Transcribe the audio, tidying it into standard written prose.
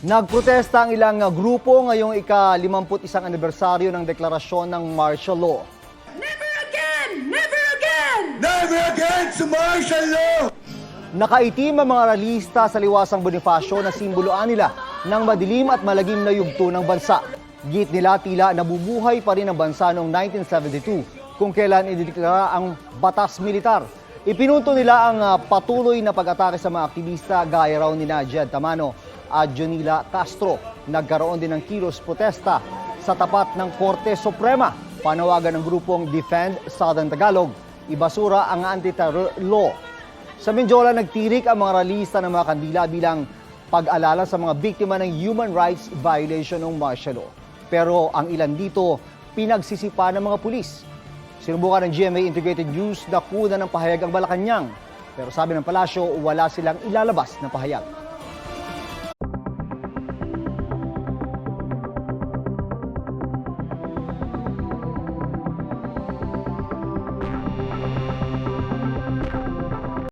Nagprotesta ang ilang grupo ngayong ika-51 anibersaryo ng deklarasyon ng martial law. Never again! Never again! Never again to martial law! Nakaitim ang mga ralista sa liwasang Bonifacio na simboloan nila ng madilim at malagim na yugto ng bansa. Git nila tila nabubuhay pa rin ang bansa noong 1972 kung kailan idideklara ang batas militar. Ipinunto nila ang patuloy na pag-atake sa mga aktivista gaya raw ni Jed Tamano at Jonila Castro. Nagkaroon din ng kilos protesta sa tapat ng Korte Suprema. Panawagan ng grupong Defend Southern Tagalog, ibasura ang anti-terror law. Sa Menjola, nagtirik ang mga ralista ng mga kandila bilang pag-alala sa mga biktima ng human rights violation ng martial law. Pero ang ilan dito, pinagsisipa ng mga pulis. Sinubukan ng GMA Integrated News na kuna ng pahayag ang Malacanang. Pero sabi ng palasyo, wala silang ilalabas na pahayag.